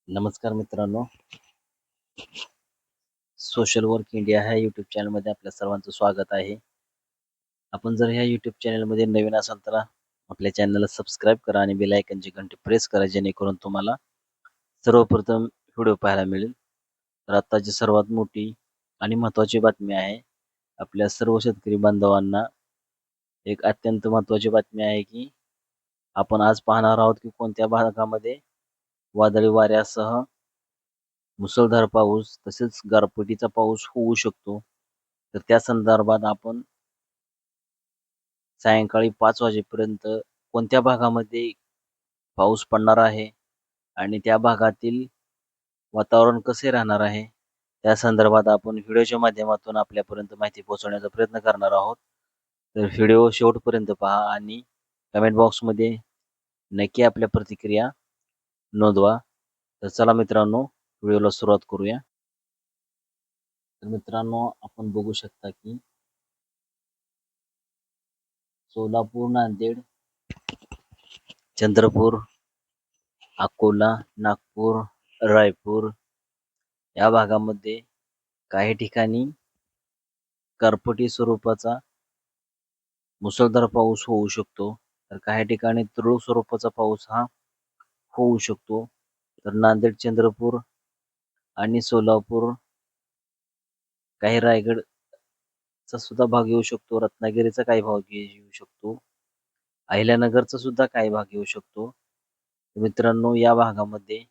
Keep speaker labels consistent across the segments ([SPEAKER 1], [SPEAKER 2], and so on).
[SPEAKER 1] नमस्कार मित्रांनो, social work India ह्या यूट्यूब चॅनलमध्ये आपल्या सर्वांचं स्वागत आहे. आपण जर ह्या यूट्यूब चॅनलमध्ये नवीन असाल तर आपल्या चॅनलला सबस्क्राईब करा आणि बेल आयकॉनची घंटी प्रेस करा, जेणेकरून तुम्हाला सर्वप्रथम व्हिडिओ पाहायला मिळेल. तर आत्ताची सर्वात मोठी आणि महत्त्वाची बातमी आहे. आपल्या सर्व शेतकरी बांधवांना एक अत्यंत महत्त्वाची बातमी आहे की आपण आज पाहणार आहोत की कोणत्या भागामध्ये वादळी वाऱ्यासह मुसळधार पाऊस तसेच गारपिटीचा पाऊस होऊ शकतो. तर त्या संदर्भात आपण सायंकाळी 5 वाजेपर्यंत कोणत्या भागामध्ये पाऊस पडणार आहे आणि त्या भागातील वातावरण कसे राहणार आहे, त्या संदर्भात आपण व्हिडिओच्या माध्यमातून आपल्यापर्यंत माहिती पोहोचवण्याचा प्रयत्न करणार आहोत. तर व्हिडिओ शेवटपर्यंत पहा आणि कमेंट बॉक्समध्ये नक्की आपल्या प्रतिक्रिया नोंदवा. तर चला मित्रांनो, व्हिडिओला सुरुवात करूया. तर मित्रांनो, आपण बघू शकता की सोलापूर, नांदेड, चंद्रपूर, अकोला, नागपूर, रायपूर या भागामध्ये काही ठिकाणी गारपिटी स्वरूपाचा मुसळधार पाऊस होऊ शकतो. तर काही ठिकाणी तुरळक स्वरूपाचा पाऊस हा होऊ शकतो. तर नांदेड, चंद्रपूर आणि सोलापूर, काही रायगडचा सुद्धा भाग येऊ शकतो, रत्नागिरीचा काही भाग येऊ शकतो, अहिल्यानगरचा सुद्धा काही भाग येऊ शकतो. मित्रांनो, या भागामध्ये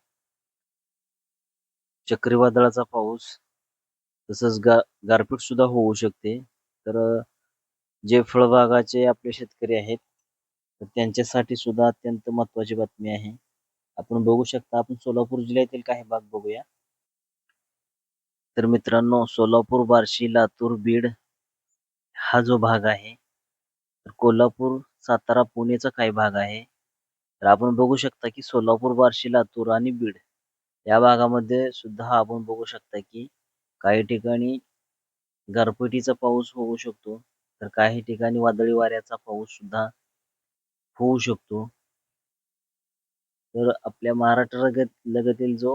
[SPEAKER 1] चक्रीवादळाचा पाऊस तसंच गारपीट सुद्धा होऊ शकते. तर जे फळबागाचे आपले शेतकरी आहेत, तर त्यांच्यासाठी सुद्धा अत्यंत महत्त्वाची बातमी आहे. आपण बघू शकता, आपण सोलापूर जिल्ह्यातील काही भाग बघूया. तर मित्रांनो, सोलापूर, बार्शी, लातूर, बीड हा जो भाग आहे, तर कोल्हापूर, सातारा, पुणेचा काही भाग आहे. तर आपण बघू शकता की सोलापूर, बार्शी, लातूर आणि बीड या भागामध्ये सुद्धा आपण बघू शकता की काही ठिकाणी गारपिटीचा पाऊस होऊ शकतो. तर काही ठिकाणी वादळी वाऱ्याचा पाऊस सुद्धा होऊ शकतो. तर आपल्या महाराष्ट्र लगतील जो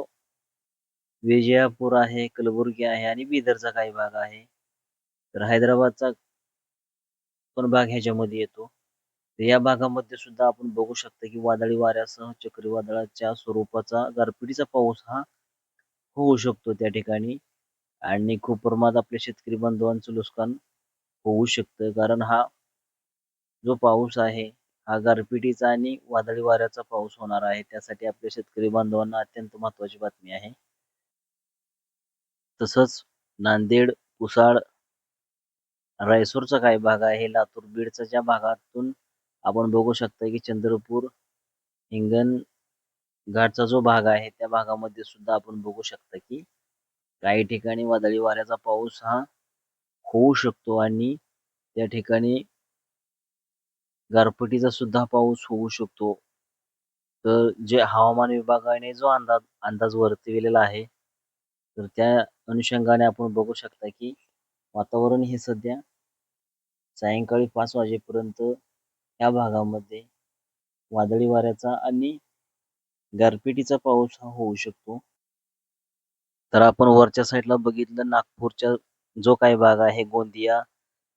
[SPEAKER 1] विजापूर आहे, कलबुर्गी आहे आणि बिदरचा काही भाग आहे. तर हैदराबादचा पण भाग ह्याच्यामध्ये येतो. तर या भागामध्ये सुद्धा आपण बघू शकता की वादळी वाऱ्यासह चक्रीवादळाच्या स्वरूपाचा गारपिटीचा पाऊस हा होऊ शकतो त्या ठिकाणी आणि खूप प्रमाणात आपल्या शेतकरी बांधवांचं नुकसान होऊ शकतं. कारण हा जो पाऊस आहे, हा गारपिटीचा आणि वादळी वाऱ्याचा पाऊस होणार आहे. त्यासाठी आपल्या शेतकरी बांधवांना अत्यंत महत्त्वाची बातमी आहे. तसंच नांदेड, पुसाड, रायसूरचा काही भाग आहे, लातूर, बीडचा ज्या भागातून आपण बघू शकता की चंद्रपूर, हिंगणघाटचा जो भाग आहे, त्या भागामध्ये सुद्धा आपण बघू शकता की काही ठिकाणी वादळी वाऱ्याचा पाऊस हा होऊ शकतो आणि त्या ठिकाणी गारपिटीचा सुद्धा पाऊस होऊ शकतो. तर जे हवामान विभागाने जो अंदाज वर्तविलेला आहे, तर त्या अनुषंगाने आपण बघू शकता की वातावरण हे सध्या सायंकाळी 5 वाजेपर्यंत या भागामध्ये वादळी वाऱ्याचा आणि गारपिटीचा पाऊस हा होऊ शकतो. तर आपण वरच्या साईडला बघितलं, नागपूरच्या जो काही भाग आहे, गोंदिया,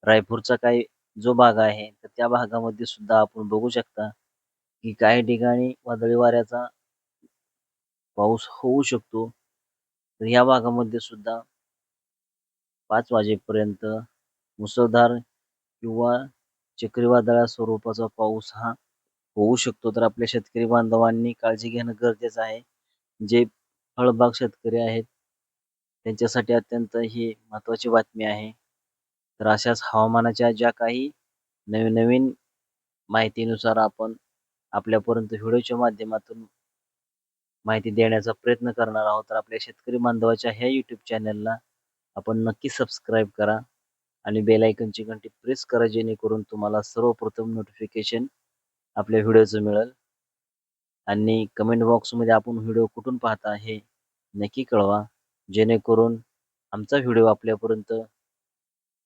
[SPEAKER 1] रायपूरचा काही जो भाग आहे, तर त्या भागामध्ये सुद्धा आपण बघू शकता की काही ठिकाणी वादळी वाऱ्याचा पाऊस होऊ शकतो. तर या भागामध्ये सुद्धा 5 वाजेपर्यंत मुसळधार किंवा चक्रीवादळा स्वरूपाचा पाऊस हा होऊ शकतो. तर आपल्या शेतकरी बांधवांनी काळजी घेणं गरजेचं आहे. जे फळबाग शेतकरी आहेत, त्यांच्यासाठी अत्यंत ही महत्त्वाची बातमी आहे. तर अशाच हवामानाच्या ज्या काही नवीन माहितीनुसार आपण आपल्यापर्यंत व्हिडिओच्या माध्यमातून माहिती देण्याचा प्रयत्न करणार आहोत. तर आपल्या शेतकरी बांधवाच्या ह्या यूट्यूब चॅनलला आपण नक्की सबस्क्राईब करा आणि बेल आयकॉनची घंटी प्रेस करा, जेणेकरून तुम्हाला सर्वप्रथम नोटिफिकेशन आपल्या व्हिडिओचं मिळेल. आणि कमेंट बॉक्समध्ये आपण व्हिडिओ कुठून पाहता हे नक्की कळवा, जेणेकरून आमचा व्हिडिओ आपल्यापर्यंत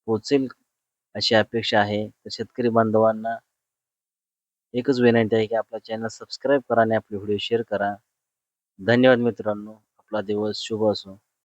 [SPEAKER 1] पोहोचेल अशी अपेक्षा आहे. तर शेतकरी बांधवांना एकच विनंती आहे की आपला चॅनल सबस्क्राईब करा आणि आपले व्हिडिओ शेअर करा. धन्यवाद मित्रांनो. आपला दिवस शुभ असो.